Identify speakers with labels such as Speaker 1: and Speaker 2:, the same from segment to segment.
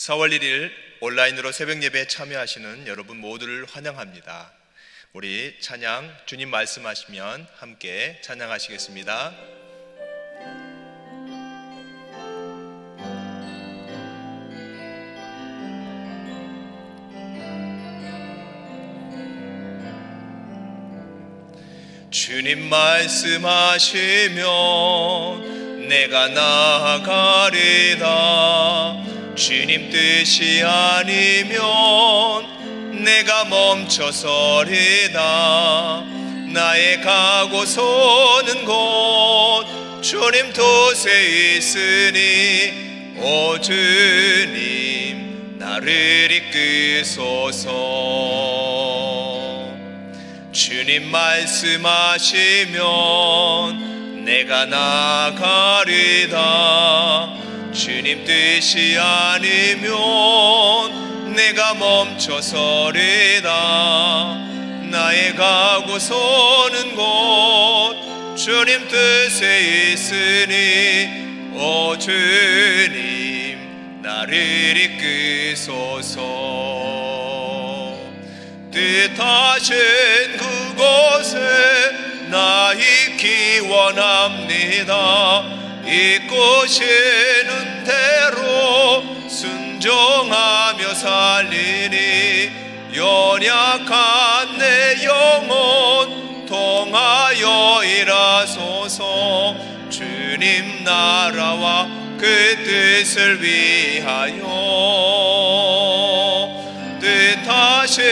Speaker 1: 4월 1일 온라인으로 새벽 예배에 참여하시는 여러분 모두를 환영합니다. 우리 찬양 주님 말씀하시면 함께 찬양하시겠습니다. 주님 말씀하시면 내가 나아가리다. 주님 뜻이 아니면 내가 멈춰서리다. 나의 가고 서는 곳 주님 뜻에 있으니 오 주님 나를 이끄소서. 주님 말씀하시면 내가 나아가리다. 주님 뜻이 아니면 내가 멈춰서리다. 나의 가고 서는 곳 주님 뜻에 있으니 오 주님 나를 이끄소서. 뜻하신 그곳에 나 있기 원합니다. 이끄시는 대로 순종하며 살리니 연약한 내 영혼 통하여 일하소서. 주님 나라와 그 뜻을 위하여 뜻하신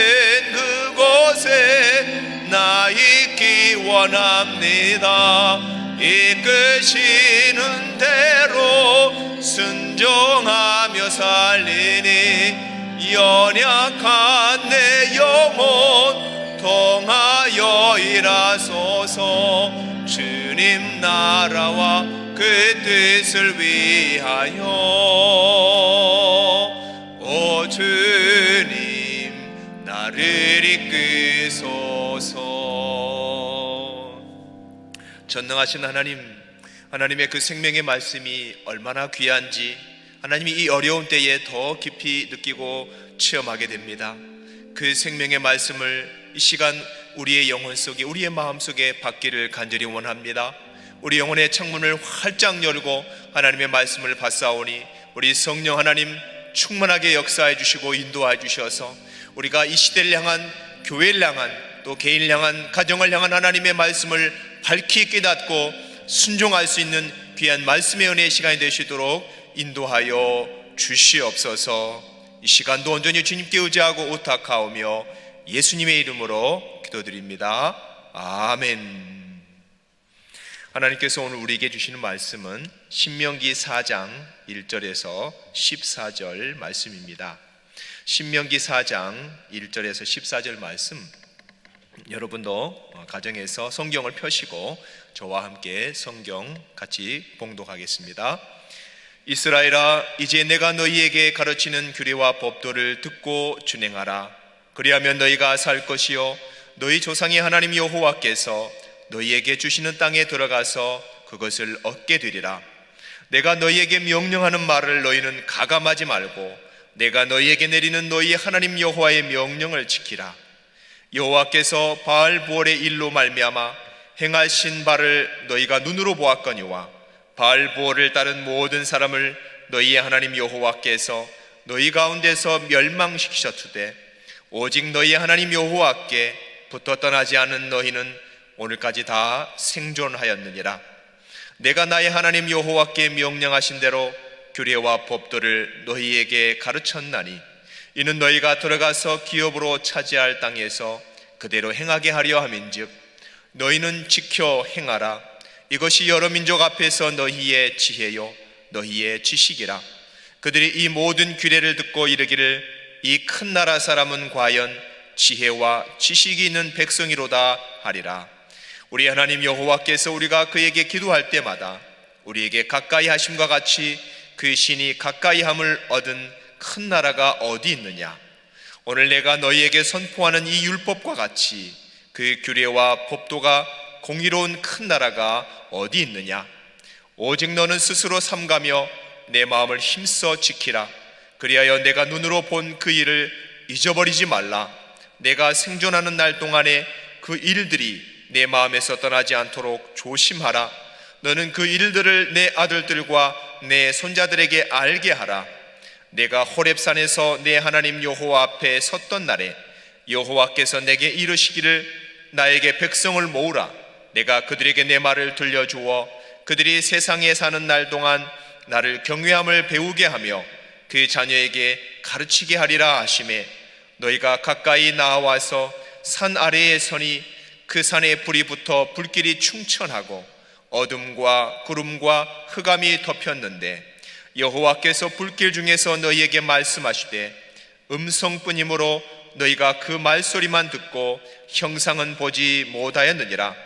Speaker 1: 그곳에 나 있기 원합니다. 이끄시는 대로 순종하며 살리니 연약한 내 영혼 통하여 일하소서. 주님 나라와 그 뜻을 위하여 오 주님 나를 이끄소서. 전능하신 하나님의 그 생명의 말씀이 얼마나 귀한지 하나님이 이 어려운 때에 더 깊이 느끼고 체험하게 됩니다. 그 생명의 말씀을 이 시간 우리의 영혼 속에, 우리의 마음 속에 받기를 간절히 원합니다. 우리 영혼의 창문을 활짝 열고 하나님의 말씀을 받사오니 우리 성령 하나님 충만하게 역사해 주시고 인도해 주셔서 우리가 이 시대를 향한, 교회를 향한, 또 개인을 향한, 가정을 향한 하나님의 말씀을 밝히 깨닫고 순종할 수 있는 귀한 말씀의 은혜의 시간이 되시도록 인도하여 주시옵소서. 이 시간도 온전히 주님께 의지하고 오탁하오며 예수님의 이름으로 기도드립니다. 아멘. 하나님께서 오늘 우리에게 주시는 말씀은 신명기 4장 1절에서 14절 말씀입니다. 신명기 4장 1절에서 14절 말씀, 여러분도 가정에서 성경을 펴시고 저와 함께 성경 같이 봉독하겠습니다. 이스라엘아, 이제 내가 너희에게 가르치는 규례와 법도를 듣고 준행하라. 그리하면 너희가 살 것이요 너희 조상의 하나님 여호와께서 너희에게 주시는 땅에 들어가서 그것을 얻게 되리라. 내가 너희에게 명령하는 말을 너희는 가감하지 말고 내가 너희에게 내리는 너희 하나님 여호와의 명령을 지키라. 여호와께서 바알부올의 일로 말미암아 행하신 바를 너희가 눈으로 보았거니와 바알부올을 따른 모든 사람을 너희의 하나님 여호와께서 너희 가운데서 멸망시키셨으되 오직 너희 하나님 여호와께 붙어 떠나지 않은 너희는 오늘까지 다 생존하였느니라. 내가 나의 하나님 여호와께 명령하신 대로 규례와 법도를 너희에게 가르쳤나니 이는 너희가 들어가서 기업으로 차지할 땅에서 그대로 행하게 하려 함인즉 너희는 지켜 행하라. 이것이 여러 민족 앞에서 너희의 지혜요 너희의 지식이라. 그들이 이 모든 규례를 듣고 이르기를 이 큰 나라 사람은 과연 지혜와 지식이 있는 백성이로다 하리라. 우리 하나님 여호와께서 우리가 그에게 기도할 때마다 우리에게 가까이 하심과 같이 그 신이 가까이 함을 얻은 큰 나라가 어디 있느냐. 오늘 내가 너희에게 선포하는 이 율법과 같이 그 규례와 법도가 공의로운 큰 나라가 어디 있느냐. 오직 너는 스스로 삼가며 내 마음을 힘써 지키라. 그리하여 내가 눈으로 본 그 일을 잊어버리지 말라. 내가 생존하는 날 동안에 그 일들이 내 마음에서 떠나지 않도록 조심하라. 너는 그 일들을 내 아들들과 내 손자들에게 알게 하라. 내가 호렙산에서 내 하나님 여호와 앞에 섰던 날에 여호와께서 내게 이르시기를 나에게 백성을 모으라. 내가 그들에게 내 말을 들려주어 그들이 세상에 사는 날 동안 나를 경외함을 배우게 하며 그 자녀에게 가르치게 하리라 하시매, 너희가 가까이 나와서 산 아래에 서니 그 산에 불이 붙어 불길이 충천하고 어둠과 구름과 흑암이 덮였는데 여호와께서 불길 중에서 너희에게 말씀하시되 음성뿐이므로 너희가 그 말소리만 듣고 형상은 보지 못하였느니라.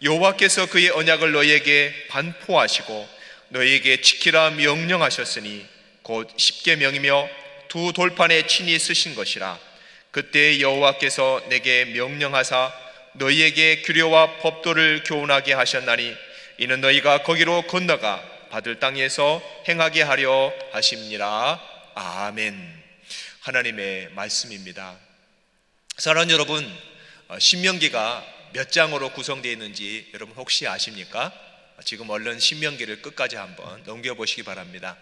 Speaker 1: 여호와께서 그의 언약을 너희에게 반포하시고 너희에게 지키라 명령하셨으니 곧 십계명이며 두 돌판에 친히 쓰신 것이라. 그때 여호와께서 내게 명령하사 너희에게 규례와 법도를 교훈하게 하셨나니 이는 너희가 거기로 건너가 받을 땅에서 행하게 하려 하심니라. 아멘. 하나님의 말씀입니다. 사랑하는 여러분, 신명기가 몇 장으로 구성되어 있는지 여러분 혹시 아십니까? 지금 얼른 신명기를 끝까지 한번 넘겨보시기 바랍니다.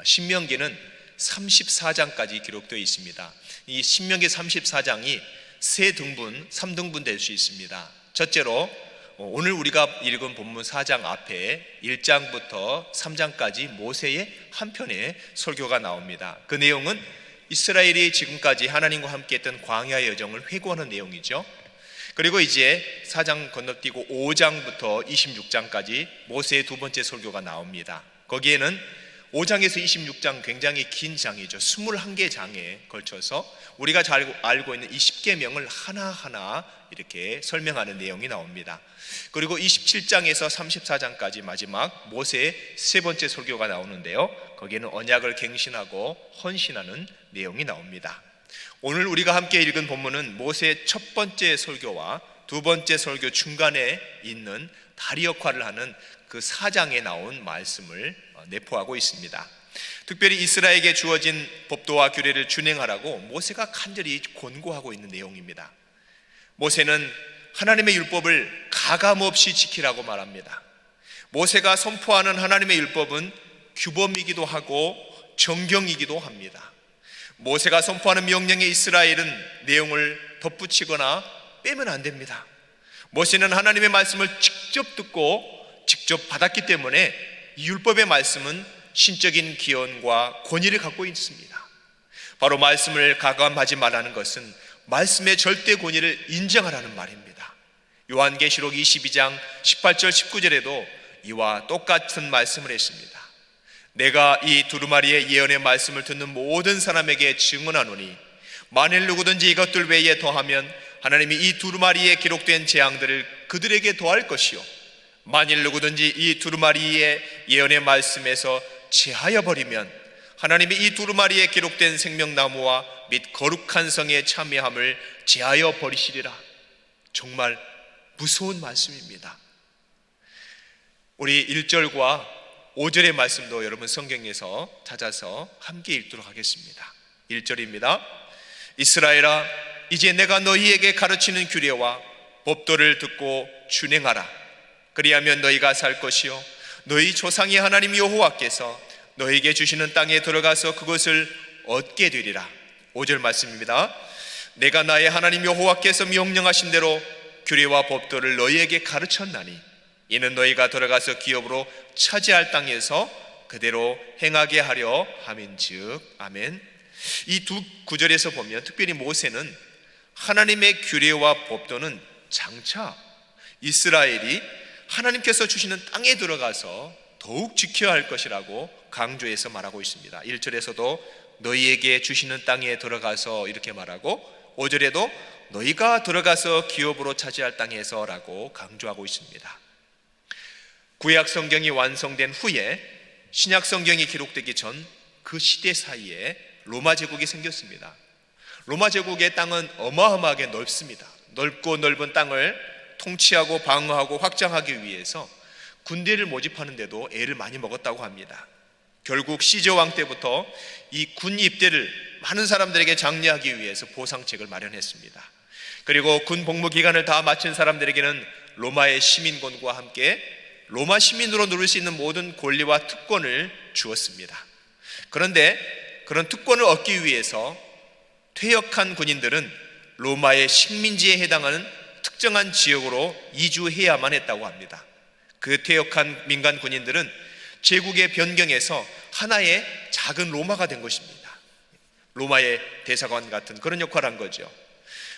Speaker 1: 신명기는 34장까지 기록되어 있습니다. 이 신명기 34장이 세 등분, 3등분 될 수 있습니다. 첫째로 오늘 우리가 읽은 본문 4장 앞에 1장부터 3장까지 모세의 한 편의 설교가 나옵니다. 그 내용은 이스라엘이 지금까지 하나님과 함께 했던 광야의 여정을 회고하는 내용이죠. 그리고 이제 4장 건너뛰고 5장부터 26장까지 모세의 두 번째 설교가 나옵니다. 거기에는 5장에서 26장 굉장히 긴 장이죠. 21개 장에 걸쳐서 우리가 잘 알고 있는 이 10계명을 하나하나 이렇게 설명하는 내용이 나옵니다. 그리고 27장에서 34장까지 마지막 모세의 세 번째 설교가 나오는데요, 거기에는 언약을 갱신하고 헌신하는 내용이 나옵니다. 오늘 우리가 함께 읽은 본문은 모세의 첫 번째 설교와 두 번째 설교 중간에 있는 다리 역할을 하는 그 4장에 나온 말씀을 내포하고 있습니다. 특별히 이스라엘에게 주어진 법도와 규례를 준행하라고 모세가 간절히 권고하고 있는 내용입니다. 모세는 하나님의 율법을 가감없이 지키라고 말합니다. 모세가 선포하는 하나님의 율법은 규범이기도 하고 정경이기도 합니다. 모세가 선포하는 명령에 이스라엘은 내용을 덧붙이거나 빼면 안 됩니다. 모세는 하나님의 말씀을 직접 듣고 직접 받았기 때문에 이 율법의 말씀은 신적인 기원과 권위를 갖고 있습니다. 바로 말씀을 가감하지 말라는 것은 말씀의 절대 권위를 인정하라는 말입니다. 요한계시록 22장 18절 19절에도 이와 똑같은 말씀을 했습니다. 내가 이 두루마리의 예언의 말씀을 듣는 모든 사람에게 증언하노니 만일 누구든지 이것들 외에 더하면 하나님이 이 두루마리에 기록된 재앙들을 그들에게 더할 것이요, 만일 누구든지 이 두루마리의 예언의 말씀에서 제하여 버리면 하나님이 이 두루마리에 기록된 생명나무와 및 거룩한 성의 참여함을 제하여 버리시리라. 정말 무서운 말씀입니다. 우리 1절과 5절의 말씀도 여러분 성경에서 찾아서 함께 읽도록 하겠습니다. 1절입니다. 이스라엘아, 이제 내가 너희에게 가르치는 규례와 법도를 듣고 준행하라. 그리하면 너희가 살 것이요 너희 조상의 하나님 여호와께서 너희에게 주시는 땅에 들어가서 그것을 얻게 되리라. 5절 말씀입니다. 내가 나의 하나님 여호와께서 명령하신 대로 규례와 법도를 너희에게 가르쳤나니 이는 너희가 들어가서 기업으로 차지할 땅에서 그대로 행하게 하려 함인즉. 아멘. 이 두 구절에서 보면 특별히 모세는 하나님의 규례와 법도는 장차 이스라엘이 하나님께서 주시는 땅에 들어가서 더욱 지켜야 할 것이라고 강조해서 말하고 있습니다. 1절에서도 너희에게 주시는 땅에 들어가서 이렇게 말하고 5절에도 너희가 들어가서 기업으로 차지할 땅에서 라고 강조하고 있습니다. 구약 성경이 완성된 후에 신약 성경이 기록되기 전 그 시대 사이에 로마 제국이 생겼습니다. 로마 제국의 땅은 어마어마하게 넓습니다. 넓고 넓은 땅을 통치하고 방어하고 확장하기 위해서 군대를 모집하는데도 애를 많이 먹었다고 합니다. 결국 시저 왕 때부터 이 군 입대를 많은 사람들에게 장려하기 위해서 보상책을 마련했습니다. 그리고 군 복무 기간을 다 마친 사람들에게는 로마의 시민권과 함께 로마 시민으로 누릴 수 있는 모든 권리와 특권을 주었습니다. 그런데 그런 특권을 얻기 위해서 퇴역한 군인들은 로마의 식민지에 해당하는 특정한 지역으로 이주해야만 했다고 합니다. 그 퇴역한 민간 군인들은 제국의 변경에서 하나의 작은 로마가 된 것입니다. 로마의 대사관 같은 그런 역할을 한 거죠.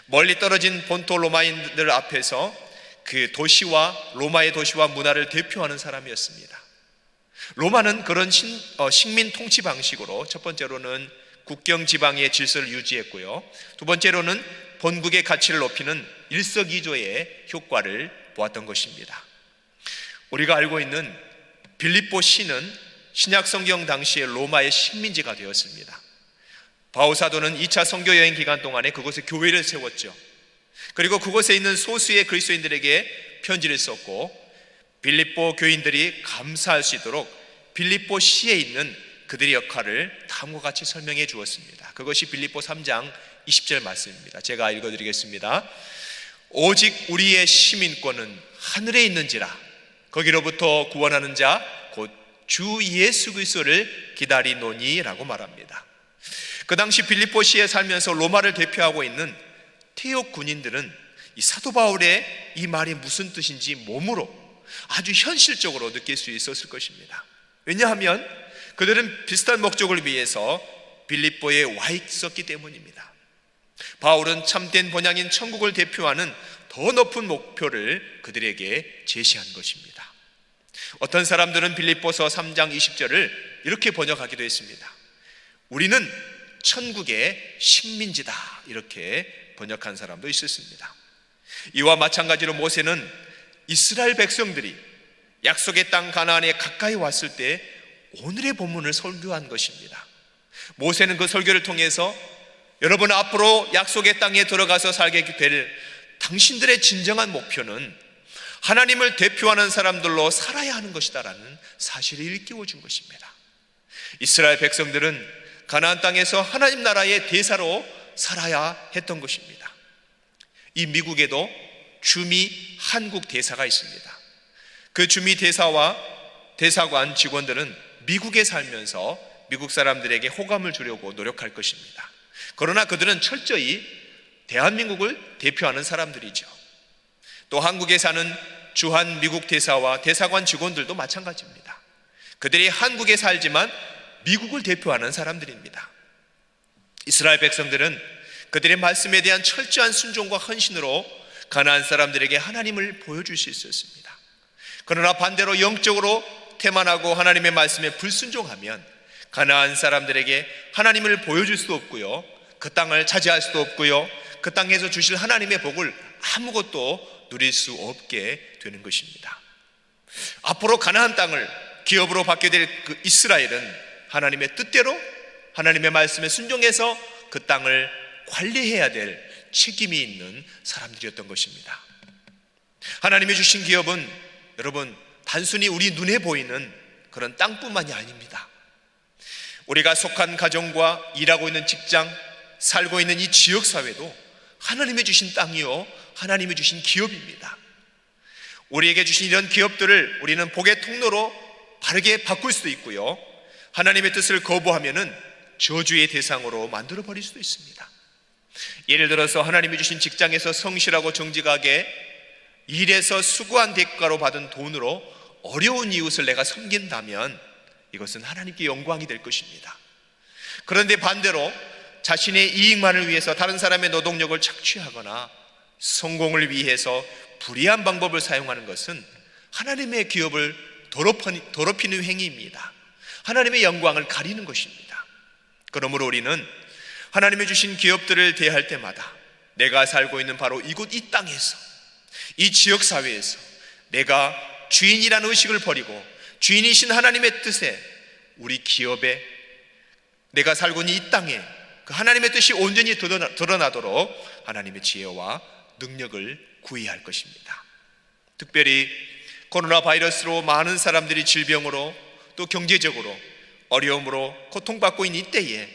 Speaker 1: 멀리 떨어진 본토 로마인들 앞에서 그 도시와 로마의 도시와 문화를 대표하는 사람이었습니다. 로마는 그런 식민 통치 방식으로 첫 번째로는 국경 지방의 질서를 유지했고요, 두 번째로는 본국의 가치를 높이는 일석이조의 효과를 보았던 것입니다. 우리가 알고 있는 빌립보 시는 신약 성경 당시에 로마의 식민지가 되었습니다. 바울 사도는 2차 선교 여행 기간 동안에 그곳에 교회를 세웠죠. 그리고 그곳에 있는 소수의 그리스도인들에게 편지를 썼고, 빌립보 교인들이 감사할 수 있도록 빌립보 시에 있는 그들의 역할을 다음과 같이 설명해 주었습니다. 그것이 빌립보 3장 20절 말씀입니다. 제가 읽어드리겠습니다. 오직 우리의 시민권은 하늘에 있는지라 거기로부터 구원하는 자 곧 주 예수 그리스도를 기다리노니 라고 말합니다. 그 당시 빌립보시에 살면서 로마를 대표하고 있는 퇴역 군인들은 이 사도 바울의 이 말이 무슨 뜻인지 몸으로 아주 현실적으로 느낄 수 있었을 것입니다. 왜냐하면 그들은 비슷한 목적을 위해서 빌립보에 와 있었기 때문입니다. 바울은 참된 본향인 천국을 대표하는 더 높은 목표를 그들에게 제시한 것입니다. 어떤 사람들은 빌립보서 3장 20절을 이렇게 번역하기도 했습니다. 우리는 천국의 식민지다, 이렇게 번역한 사람도 있었습니다. 이와 마찬가지로 모세는 이스라엘 백성들이 약속의 땅 가나안에 가까이 왔을 때 오늘의 본문을 설교한 것입니다. 모세는 그 설교를 통해서 여러분, 앞으로 약속의 땅에 들어가서 살게 될 당신들의 진정한 목표는 하나님을 대표하는 사람들로 살아야 하는 것이다라는 사실을 일깨워 준 것입니다. 이스라엘 백성들은 가나안 땅에서 하나님 나라의 대사로 살아야 했던 것입니다. 이 미국에도 주미 한국 대사가 있습니다. 그 주미 대사와 대사관 직원들은 미국에 살면서 미국 사람들에게 호감을 주려고 노력할 것입니다. 그러나 그들은 철저히 대한민국을 대표하는 사람들이죠. 또 한국에 사는 주한 미국 대사와 대사관 직원들도 마찬가지입니다. 그들이 한국에 살지만 미국을 대표하는 사람들입니다. 이스라엘 백성들은 그들의 말씀에 대한 철저한 순종과 헌신으로 가나안 사람들에게 하나님을 보여줄 수 있었습니다. 그러나 반대로 영적으로 태만하고 하나님의 말씀에 불순종하면 가나안 사람들에게 하나님을 보여줄 수도 없고요, 그 땅을 차지할 수도 없고요, 그 땅에서 주실 하나님의 복을 아무것도 누릴 수 없게 되는 것입니다. 앞으로 가나안 땅을 기업으로 받게 될 그 이스라엘은 하나님의 뜻대로 하나님의 말씀에 순종해서 그 땅을 관리해야 될 책임이 있는 사람들이었던 것입니다. 하나님이 주신 기업은 여러분, 단순히 우리 눈에 보이는 그런 땅뿐만이 아닙니다. 우리가 속한 가정과 일하고 있는 직장, 살고 있는 이 지역사회도 하나님이 주신 땅이요, 하나님이 주신 기업입니다. 우리에게 주신 이런 기업들을 우리는 복의 통로로 바르게 바꿀 수도 있고요, 하나님의 뜻을 거부하면은 저주의 대상으로 만들어 버릴 수도 있습니다. 예를 들어서 하나님이 주신 직장에서 성실하고 정직하게 일해서 수고한 대가로 받은 돈으로 어려운 이웃을 내가 섬긴다면 이것은 하나님께 영광이 될 것입니다. 그런데 반대로 자신의 이익만을 위해서 다른 사람의 노동력을 착취하거나 성공을 위해서 불의한 방법을 사용하는 것은 하나님의 기업을 더럽히는 행위입니다. 하나님의 영광을 가리는 것입니다. 그러므로 우리는 하나님이 주신 기업들을 대할 때마다 내가 살고 있는 바로 이곳 이 땅에서, 이 지역사회에서 내가 주인이라는 의식을 버리고 주인이신 하나님의 뜻에, 우리 기업에, 내가 살고 있는 이 땅에 그 하나님의 뜻이 온전히 드러나도록 하나님의 지혜와 능력을 구해야 할 것입니다. 특별히 코로나 바이러스로 많은 사람들이 질병으로 또 경제적으로 어려움으로 고통받고 있는 이때에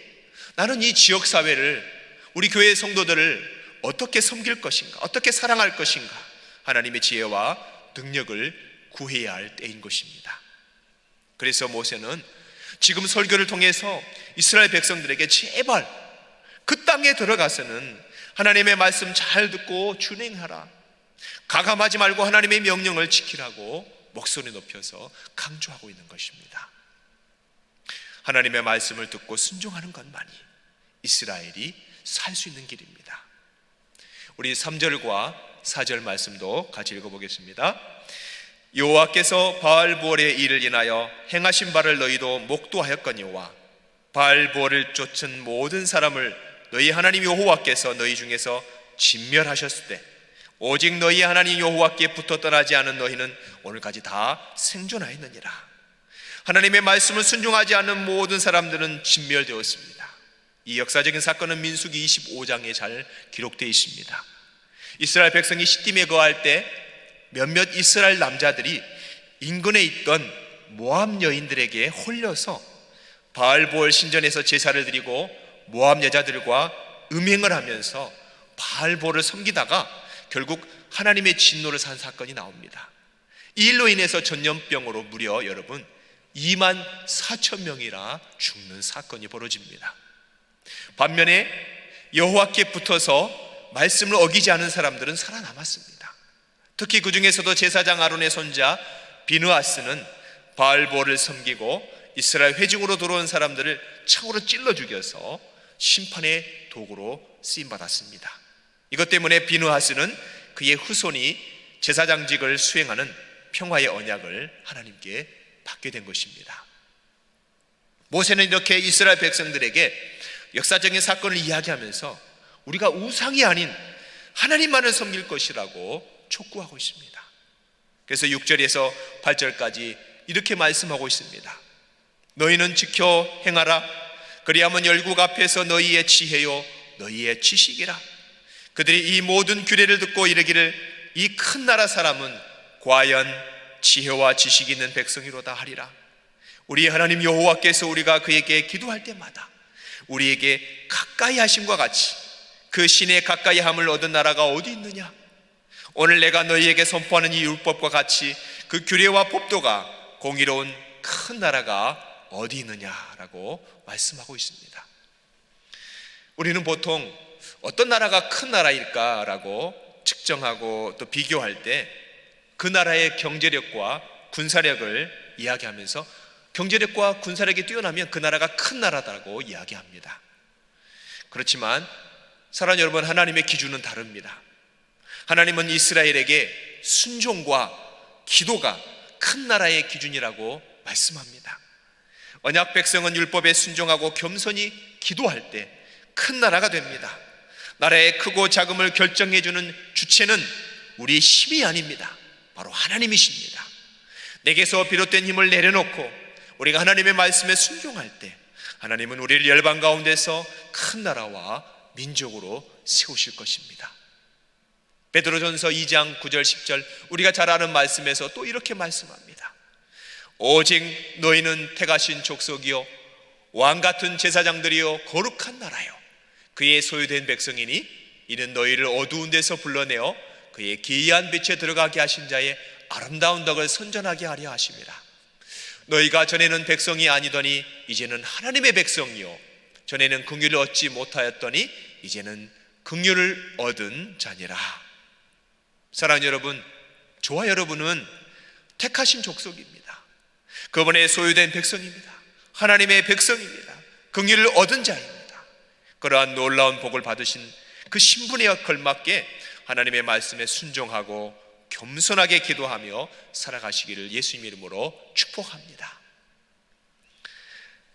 Speaker 1: 나는 이 지역사회를, 우리 교회의 성도들을 어떻게 섬길 것인가, 어떻게 사랑할 것인가, 하나님의 지혜와 능력을 구해야 할 때인 것입니다. 그래서 모세는 지금 설교를 통해서 이스라엘 백성들에게 제발 그 땅에 들어가서는 하나님의 말씀 잘 듣고 준행하라, 가감하지 말고 하나님의 명령을 지키라고 목소리 높여서 강조하고 있는 것입니다. 하나님의 말씀을 듣고 순종하는 것만이 이스라엘이 살 수 있는 길입니다. 우리 3절과 4절 말씀도 같이 읽어보겠습니다. 여호와께서 바알보알의 일을 인하여 행하신 바를 너희도 목도하였거니와 바알보알을 쫓은 모든 사람을 너희 하나님 여호와께서 너희 중에서 진멸하셨을 때 오직 너희 하나님 여호와께 붙어 떠나지 않은 너희는 오늘까지 다 생존하였느니라. 하나님의 말씀을 순종하지 않는 모든 사람들은 진멸되었습니다. 이 역사적인 사건은 민수기 25장에 잘 기록되어 있습니다. 이스라엘 백성이 시딤에 거할 때 몇몇 이스라엘 남자들이 인근에 있던 모압 여인들에게 홀려서 바알보알 신전에서 제사를 드리고 모압 여자들과 음행을 하면서 바알보알을 섬기다가 결국 하나님의 진노를 산 사건이 나옵니다. 이 일로 인해서 전염병으로 무려 여러분 2만 4천 명이나 죽는 사건이 벌어집니다. 반면에 여호와께 붙어서 말씀을 어기지 않은 사람들은 살아남았습니다. 특히 그 중에서도 제사장 아론의 손자 비느하스는 바알보알을 섬기고 이스라엘 회중으로 들어온 사람들을 창으로 찔러 죽여서 심판의 도구로 쓰임받았습니다. 이것 때문에 비느하스는 그의 후손이 제사장직을 수행하는 평화의 언약을 하나님께 받게 된 것입니다. 모세는 이렇게 이스라엘 백성들에게 역사적인 사건을 이야기하면서 우리가 우상이 아닌 하나님만을 섬길 것이라고 촉구하고 있습니다. 그래서 6절에서 8절까지 이렇게 말씀하고 있습니다. 너희는 지켜 행하라. 그리하면 열국 앞에서 너희의 지혜요 너희의 지식이라. 그들이 이 모든 규례를 듣고 이르기를 이 큰 나라 사람은 과연 지혜와 지식이 있는 백성이로다 하리라. 우리 하나님 여호와께서 우리가 그에게 기도할 때마다 우리에게 가까이 하심과 같이 그 신의 가까이 함을 얻은 나라가 어디 있느냐? 오늘 내가 너희에게 선포하는 이 율법과 같이 그 규례와 법도가 공의로운 큰 나라가 어디 있느냐라고 말씀하고 있습니다. 우리는 보통 어떤 나라가 큰 나라일까라고 측정하고 또 비교할 때 그 나라의 경제력과 군사력을 이야기하면서 경제력과 군사력이 뛰어나면 그 나라가 큰 나라다라고 이야기합니다. 그렇지만 사랑하는 여러분, 하나님의 기준은 다릅니다. 하나님은 이스라엘에게 순종과 기도가 큰 나라의 기준이라고 말씀합니다. 언약 백성은 율법에 순종하고 겸손히 기도할 때 큰 나라가 됩니다. 나라의 크고 작음을 결정해주는 주체는 우리 힘이 아닙니다. 바로 하나님이십니다. 내게서 비롯된 힘을 내려놓고 우리가 하나님의 말씀에 순종할 때 하나님은 우리를 열방 가운데서 큰 나라와 민족으로 세우실 것입니다. 베드로전서 2장 9절 10절 우리가 잘 아는 말씀에서 또 이렇게 말씀합니다. 오직 너희는 택하신 족속이요 왕같은 제사장들이요 거룩한 나라요 그의 소유된 백성이니 이는 너희를 어두운 데서 불러내어 그의 기이한 빛에 들어가게 하신 자의 아름다운 덕을 선전하게 하려 하심이라. 너희가 전에는 백성이 아니더니 이제는 하나님의 백성이요 전에는 긍휼을 얻지 못하였더니 이제는 긍휼을 얻은 자니라. 사랑하는 여러분, 저와 여러분은 택하신 족속입니다. 그분의 소유된 백성입니다. 하나님의 백성입니다. 긍휼을 얻은 자입니다. 그러한 놀라운 복을 받으신 그 신분에 걸맞게 하나님의 말씀에 순종하고 겸손하게 기도하며 살아가시기를 예수님 이름으로 축복합니다.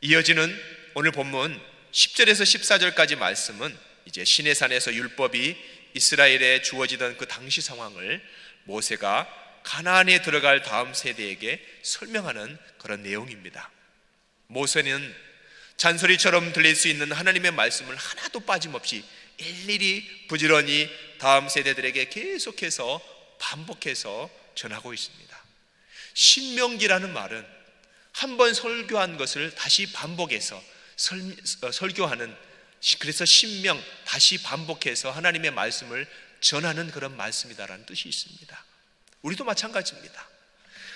Speaker 1: 이어지는 오늘 본문 10절에서 14절까지 말씀은 이제 시내산에서 율법이 이스라엘에 주어지던 그 당시 상황을 모세가 가나안에 들어갈 다음 세대에게 설명하는 그런 내용입니다. 모세는 잔소리처럼 들릴 수 있는 하나님의 말씀을 하나도 빠짐없이 일일이 부지런히 다음 세대들에게 계속해서 반복해서 전하고 있습니다. 신명기라는 말은 한 번 설교한 것을 다시 반복해서 설교하는, 그래서 신명 다시 반복해서 하나님의 말씀을 전하는 그런 말씀이다라는 뜻이 있습니다. 우리도 마찬가지입니다.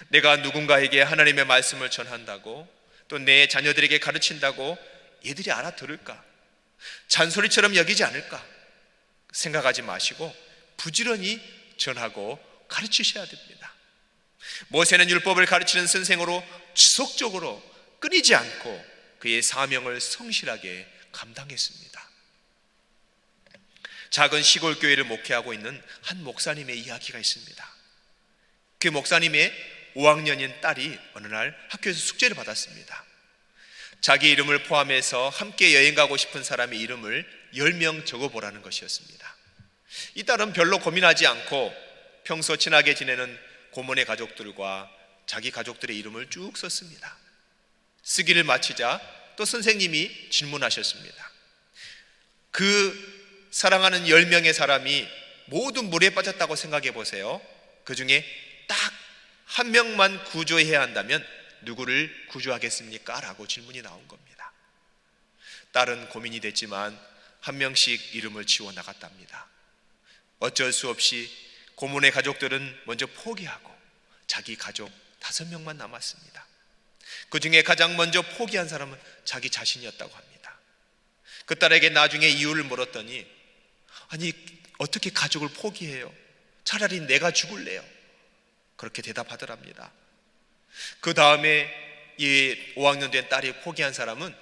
Speaker 1: 내가 누군가에게 하나님의 말씀을 전한다고, 또 내 자녀들에게 가르친다고 얘들이 알아들을까, 잔소리처럼 여기지 않을까 생각하지 마시고 부지런히 전하고 가르치셔야 됩니다. 모세는 율법을 가르치는 선생으로 지속적으로 끊이지 않고 그의 사명을 성실하게 감당했습니다. 작은 시골 교회를 목회하고 있는 한 목사님의 이야기가 있습니다. 그 목사님의 5학년인 딸이 어느 날 학교에서 숙제를 받았습니다. 자기 이름을 포함해서 함께 여행 가고 싶은 사람의 이름을 10명 적어보라는 것이었습니다. 이 딸은 별로 고민하지 않고 평소 친하게 지내는 고모네 가족들과 자기 가족들의 이름을 쭉 썼습니다. 쓰기를 마치자 또 선생님이 질문하셨습니다. 그 사랑하는 10명의 사람이 모두 물에 빠졌다고 생각해 보세요. 그 중에 딱 한 명만 구조해야 한다면 누구를 구조하겠습니까? 라고 질문이 나온 겁니다. 딸은 고민이 됐지만 한 명씩 이름을 지워나갔답니다. 어쩔 수 없이 고모네 가족들은 먼저 포기하고 자기 가족 5명만 남았습니다. 그 중에 가장 먼저 포기한 사람은 자기 자신이었다고 합니다. 그 딸에게 나중에 이유를 물었더니, 아니 어떻게 가족을 포기해요? 차라리 내가 죽을래요. 그렇게 대답하더랍니다. 그 다음에 이 5학년 된 딸이 포기한 사람은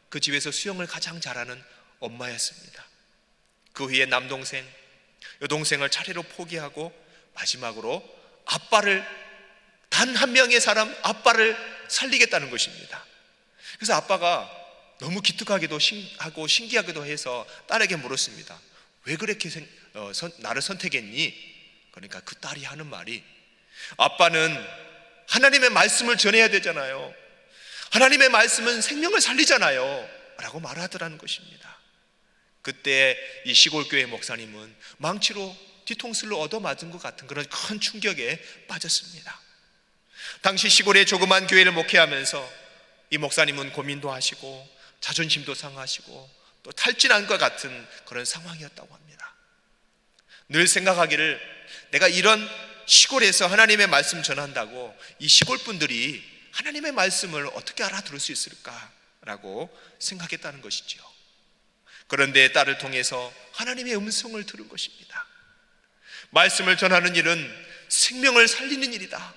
Speaker 1: 그 집에서 수영을 가장 잘하는 엄마였습니다. 그 후에 남동생, 여동생을 차례로 포기하고 마지막으로 아빠를, 단 한 명의 사람 아빠를 살리겠다는 것입니다. 그래서 아빠가 너무 기특하기도 하고 신기하기도 해서 딸에게 물었습니다. 왜 그렇게 나를 선택했니? 그러니까 그 딸이 하는 말이, 아빠는 하나님의 말씀을 전해야 되잖아요. 하나님의 말씀은 생명을 살리잖아요. 라고 말하더라는 것입니다. 그때 이 시골교회 목사님은 망치로 뒤통수를 얻어맞은 것 같은 그런 큰 충격에 빠졌습니다. 당시 시골의 조그만 교회를 목회하면서 이 목사님은 고민도 하시고 자존심도 상하시고 또 탈진한 것 같은 그런 상황이었다고 합니다. 늘 생각하기를, 내가 이런 시골에서 하나님의 말씀 전한다고 이 시골 분들이 하나님의 말씀을 어떻게 알아들을 수 있을까라고 생각했다는 것이지요. 그런데 딸을 통해서 하나님의 음성을 들은 것입니다. 말씀을 전하는 일은 생명을 살리는 일이다.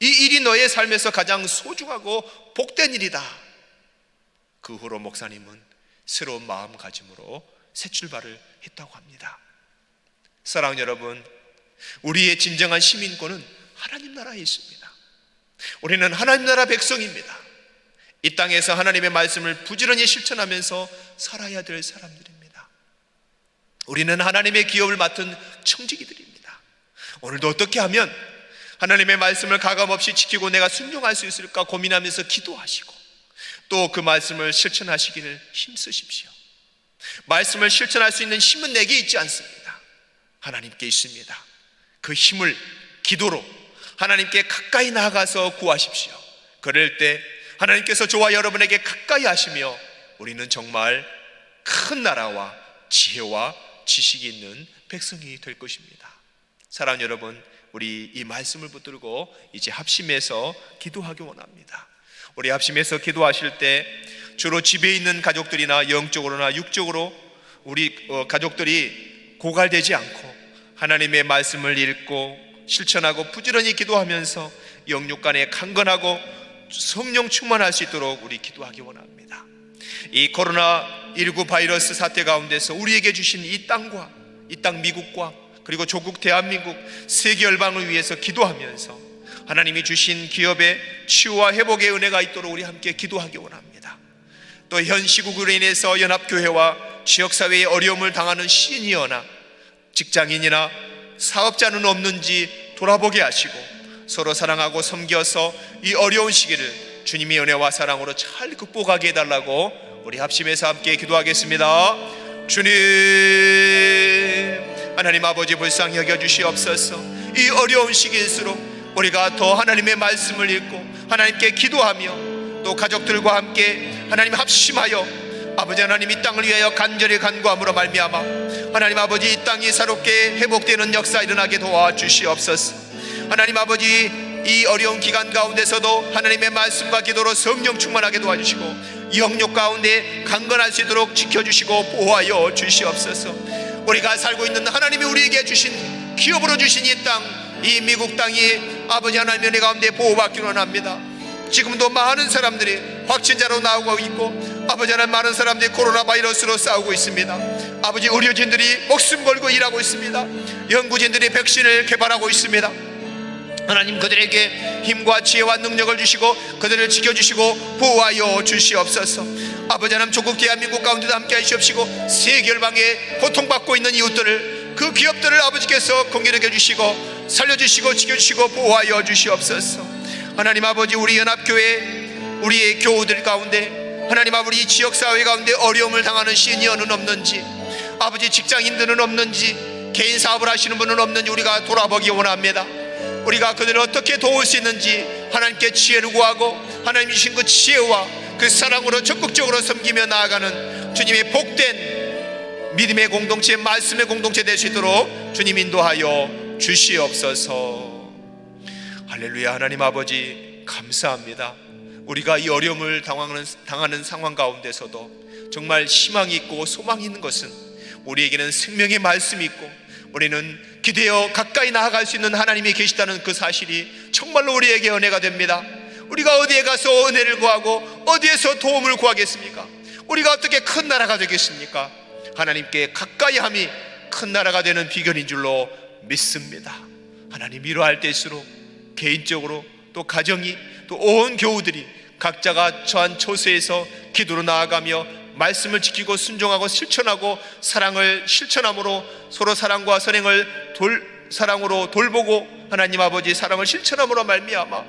Speaker 1: 이 일이 너의 삶에서 가장 소중하고 복된 일이다. 그 후로 목사님은 새로운 마음가짐으로 새 출발을 했다고 합니다. 사랑하는 여러분, 우리의 진정한 시민권은 하나님 나라에 있습니다. 우리는 하나님 나라 백성입니다. 이 땅에서 하나님의 말씀을 부지런히 실천하면서 살아야 될 사람들입니다. 우리는 하나님의 기업을 맡은 청지기들입니다. 오늘도 어떻게 하면 하나님의 말씀을 가감없이 지키고 내가 순종할 수 있을까 고민하면서 기도하시고 또 그 말씀을 실천하시기를 힘쓰십시오. 말씀을 실천할 수 있는 힘은 내게 있지 않습니다. 하나님께 있습니다. 그 힘을 기도로 하나님께 가까이 나아가서 구하십시오. 그럴 때 하나님께서 저와 여러분에게 가까이 하시며 우리는 정말 큰 나라와 지혜와 지식이 있는 백성이 될 것입니다. 사랑하는 여러분, 우리 이 말씀을 붙들고 이제 합심해서 기도하기 원합니다. 우리 합심해서 기도하실 때 주로 집에 있는 가족들이나 영적으로나 육적으로 우리 가족들이 고갈되지 않고 하나님의 말씀을 읽고 실천하고 부지런히 기도하면서 영육 간에 강건하고 성령 충만할 수 있도록 우리 기도하기 원합니다. 이 코로나19 바이러스 사태 가운데서 우리에게 주신 이 땅과 이 땅 미국과 그리고 조국 대한민국 세계 열방을 위해서 기도하면서 하나님이 주신 기업의 치유와 회복의 은혜가 있도록 우리 함께 기도하기 원합니다. 또 현 시국으로 인해서 연합교회와 지역사회의 어려움을 당하는 시니어나 직장인이나 사업자는 없는지 돌아보게 하시고 서로 사랑하고 섬겨서 이 어려운 시기를 주님의 은혜와 사랑으로 잘 극복하게 해달라고 우리 합심해서 함께 기도하겠습니다. 주님, 하나님 아버지 불쌍히 여겨주시옵소서. 이 어려운 시기일수록 우리가 더 하나님의 말씀을 읽고 하나님께 기도하며 또 가족들과 함께 하나님 합심하여 아버지 하나님 이 땅을 위하여 간절히 간구함으로 말미암아 하나님 아버지 이 땅이 새롭게 회복되는 역사 일어나게 도와주시옵소서. 하나님 아버지 이 어려운 기간 가운데서도 하나님의 말씀과 기도로 성령 충만하게 도와주시고 영역 가운데 강건할 수 있도록 지켜주시고 보호하여 주시옵소서. 우리가 살고 있는 하나님이 우리에게 주신 기업으로 주신 이 땅, 이 미국 땅이 아버지 하나님의 은혜 가운데 보호받기를 원합니다. 지금도 많은 사람들이 확진자로 나오고 있고 아버지 하나님 많은 사람들이 코로나 바이러스로 싸우고 있습니다. 아버지 의료진들이 목숨 걸고 일하고 있습니다. 연구진들이 백신을 개발하고 있습니다. 하나님 그들에게 힘과 지혜와 능력을 주시고 그들을 지켜주시고 보호하여 주시옵소서. 아버지 하나님 조국 대한민국 가운데도 함께 하시옵시고 세계열방에 고통받고 있는 이웃들을 그 기업들을 아버지께서 공격해 주시고 살려주시고 지켜주시고 보호하여 주시옵소서. 하나님 아버지 우리 연합교회 우리의 교우들 가운데 하나님 아버지 지역사회 가운데 어려움을 당하는 시니어는 없는지 아버지 직장인들은 없는지 개인 사업을 하시는 분은 없는지 우리가 돌아보기 원합니다. 우리가 그들을 어떻게 도울 수 있는지 하나님께 지혜를 구하고 하나님 주신 그 지혜와 그 사랑으로 적극적으로 섬기며 나아가는 주님의 복된 믿음의 공동체 말씀의 공동체 될 수 있도록 주님 인도하여 주시옵소서. 할렐루야. 하나님 아버지 감사합니다. 우리가 이 어려움을 당하는 상황 가운데서도 정말 희망이 있고 소망이 있는 것은 우리에게는 생명의 말씀이 있고 우리는 기대어 가까이 나아갈 수 있는 하나님이 계시다는 그 사실이 정말로 우리에게 은혜가 됩니다. 우리가 어디에 가서 은혜를 구하고 어디에서 도움을 구하겠습니까? 우리가 어떻게 큰 나라가 되겠습니까? 하나님께 가까이 함이 큰 나라가 되는 비결인 줄로 믿습니다. 하나님 위로할 때일수록 개인적으로 또 가정이 또 온 교우들이 각자가 처한 처소에서 기도로 나아가며 말씀을 지키고 순종하고 실천하고 사랑을 실천함으로 서로 사랑과 선행을 사랑으로 돌보고 하나님 아버지 사랑을 실천함으로 말미암아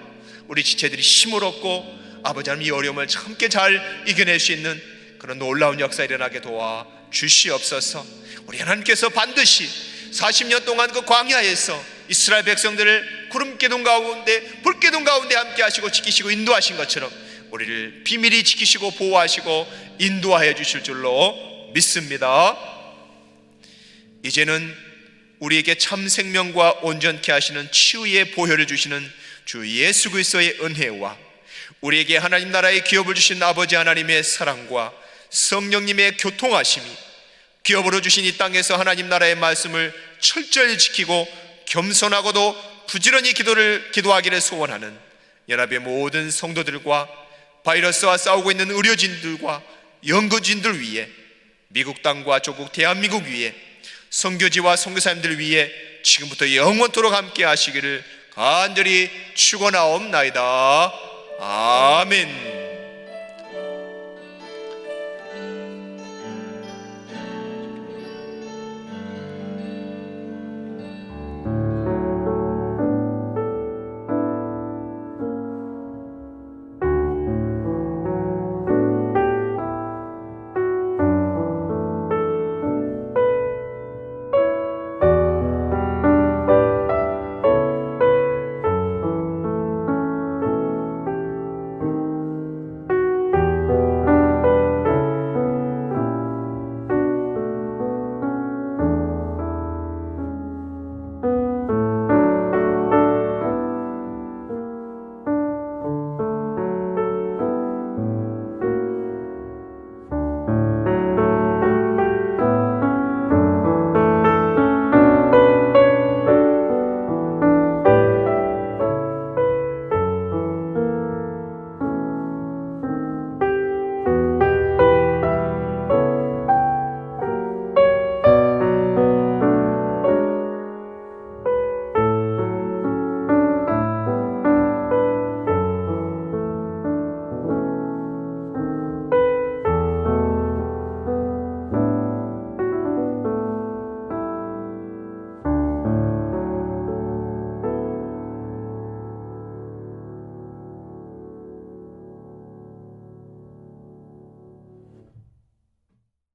Speaker 1: 우리 지체들이 힘을 얻고 아버지 하나님 이 어려움을 함께 잘 이겨낼 수 있는 그런 놀라운 역사 일어나게 도와 주시옵소서. 우리 하나님께서 반드시 40년 동안 그 광야에서 이스라엘 백성들을 구름기둥 가운데 불기둥 가운데 함께 하시고 지키시고 인도하신 것처럼 우리를 비밀히 지키시고 보호하시고 인도하여 주실 줄로 믿습니다. 이제는 우리에게 참 생명과 온전케 하시는 치유의 보혈을 주시는 주 예수 그리스도의 은혜와 우리에게 하나님 나라의 기업을 주신 아버지 하나님의 사랑과 성령님의 교통하심이 기업으로 주신 이 땅에서 하나님 나라의 말씀을 철저히 지키고 겸손하고도 부지런히 기도하기를 소원하는 연합의 모든 성도들과 바이러스와 싸우고 있는 의료진들과 연구진들 위해 미국 땅과 조국 대한민국 위해 선교지와 선교사님들 위해 지금부터 영원토록 함께 하시기를 간절히 축원하옵나이다. 아멘.